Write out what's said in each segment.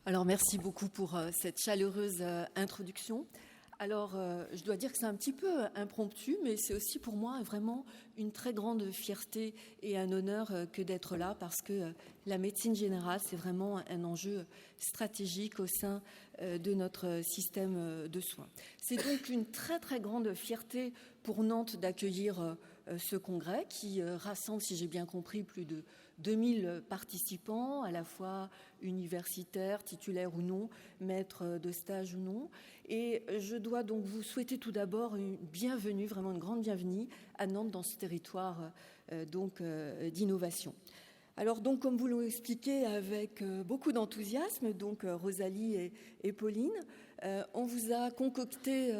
Alors, merci beaucoup pour cette chaleureuse introduction. Alors, je dois dire que c'est un petit peu impromptu, mais c'est aussi pour moi vraiment une très grande fierté et un honneur que d'être là, parce que la médecine générale, c'est vraiment un enjeu stratégique au sein de notre système de soins. C'est donc une très très grande fierté pour Nantes d'accueillir ce congrès qui rassemble, si j'ai bien compris, plus de 2000 participants, à la fois universitaires, titulaires ou non, maîtres de stage ou non. Et je dois donc vous souhaiter tout d'abord une bienvenue, vraiment une grande bienvenue à Nantes dans ce territoire d'innovation. Alors donc, comme vous l'avez expliqué avec beaucoup d'enthousiasme, donc Rosalie et Pauline, on vous a concocté,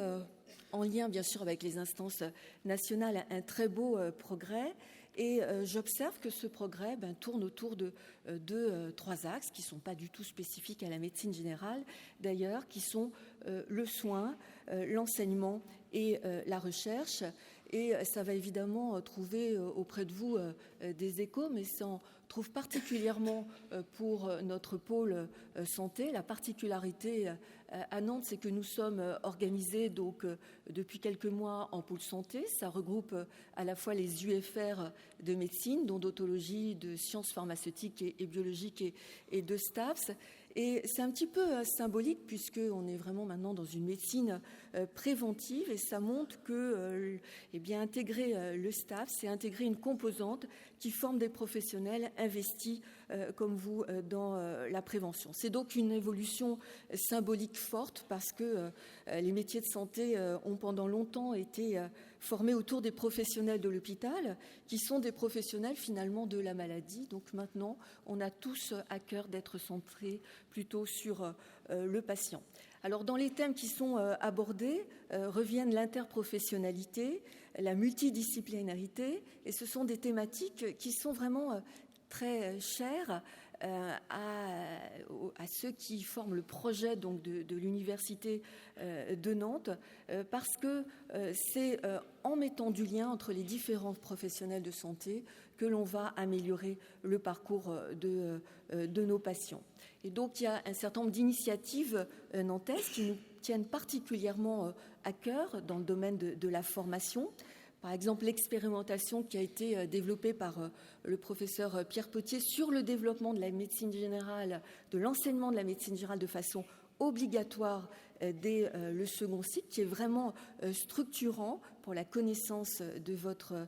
en lien bien sûr avec les instances nationales, un très beau progrès. Et j'observe que ce progrès tourne autour de trois axes qui ne sont pas du tout spécifiques à la médecine générale, d'ailleurs, qui sont le soin, l'enseignement et la recherche. Et ça va évidemment trouver auprès de vous des échos, mais ça en trouve particulièrement pour notre pôle santé. La particularité à Nantes, c'est que nous sommes organisés donc depuis quelques mois en pôle santé. Ça regroupe à la fois les UFR de médecine, d'odontologie, de sciences pharmaceutiques et biologiques et de STAPS. Et c'est un petit peu symbolique puisqu'on est vraiment maintenant dans une médecine préventive et ça montre que intégrer le STAPS, c'est intégrer une composante qui forme des professionnels investis comme vous dans la prévention. C'est donc une évolution symbolique forte parce que les métiers de santé ont pendant longtemps été formés autour des professionnels de l'hôpital qui sont des professionnels finalement de la maladie. Donc maintenant, on a tous à cœur d'être centrés plutôt sur le patient. Alors dans les thèmes qui sont abordés reviennent l'interprofessionnalité, la multidisciplinarité et ce sont des thématiques qui sont vraiment très chères à ceux qui forment le projet donc de l'université de Nantes parce que c'est en mettant du lien entre les différents professionnels de santé que l'on va améliorer le parcours de nos patients. Et donc il y a un certain nombre d'initiatives nantaises qui nous tiennent particulièrement à cœur dans le domaine de la formation. Par exemple, l'expérimentation qui a été développée par le professeur Pierre Potier sur le développement de la médecine générale, de l'enseignement de la médecine générale de façon obligatoire dès le second cycle, qui est vraiment structurant pour la connaissance de votre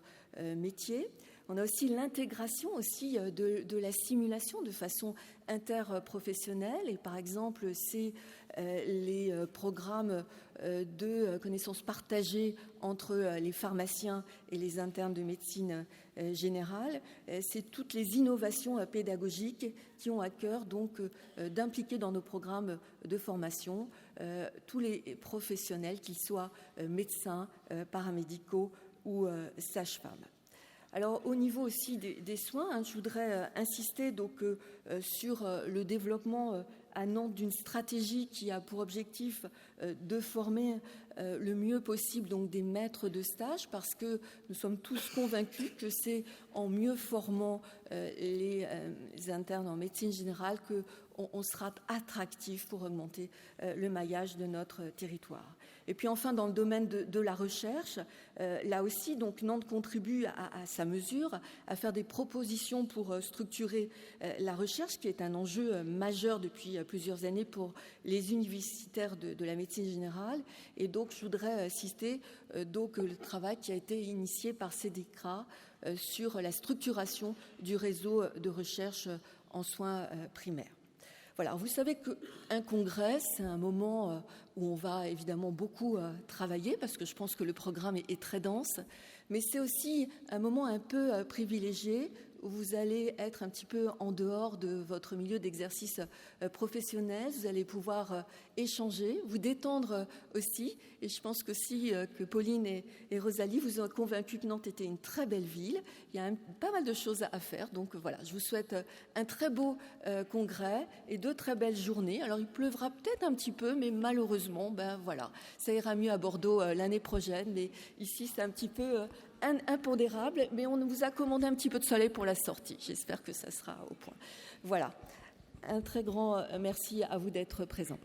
métier. On a aussi l'intégration aussi de la simulation de façon interprofessionnelle et par exemple c'est les programmes de connaissances partagées entre les pharmaciens et les internes de médecine générale. C'est toutes les innovations pédagogiques qui ont à cœur donc d'impliquer dans nos programmes de formation tous les professionnels, qu'ils soient médecins, paramédicaux ou sages-femmes. Alors, au niveau aussi des soins, je voudrais insister donc sur le développement à Nantes d'une stratégie qui a pour objectif de former le mieux possible donc des maîtres de stage parce que nous sommes tous convaincus que c'est en mieux formant les internes en médecine générale qu'on sera attractif pour augmenter le maillage de notre territoire. Et puis enfin, dans le domaine de la recherche, là aussi, donc Nantes contribue à sa mesure à faire des propositions pour structurer la recherche, qui est un enjeu majeur depuis plusieurs années pour les universitaires de la médecine générale. Et donc, je voudrais citer donc le travail qui a été initié par CEDECRA sur la structuration du réseau de recherche en soins primaires. Voilà, vous savez qu'un congrès, c'est un moment où on va évidemment beaucoup travailler parce que je pense que le programme est très dense, mais c'est aussi un moment un peu privilégié où vous allez être un petit peu en dehors de votre milieu d'exercice professionnel, vous allez pouvoir échanger, vous détendre aussi, et je pense qu'aussi que Pauline et Rosalie vous ont convaincu que Nantes était une très belle ville, il y a pas mal de choses à faire, donc voilà, je vous souhaite un très beau congrès et de très belles journées. Alors il pleuvra peut-être un petit peu, mais malheureusement, voilà, ça ira mieux à Bordeaux l'année prochaine, mais ici c'est un petit peu impondérable, mais on vous a commandé un petit peu de soleil pour la sortie. J'espère que ça sera au point. Voilà. Un très grand merci à vous d'être présent.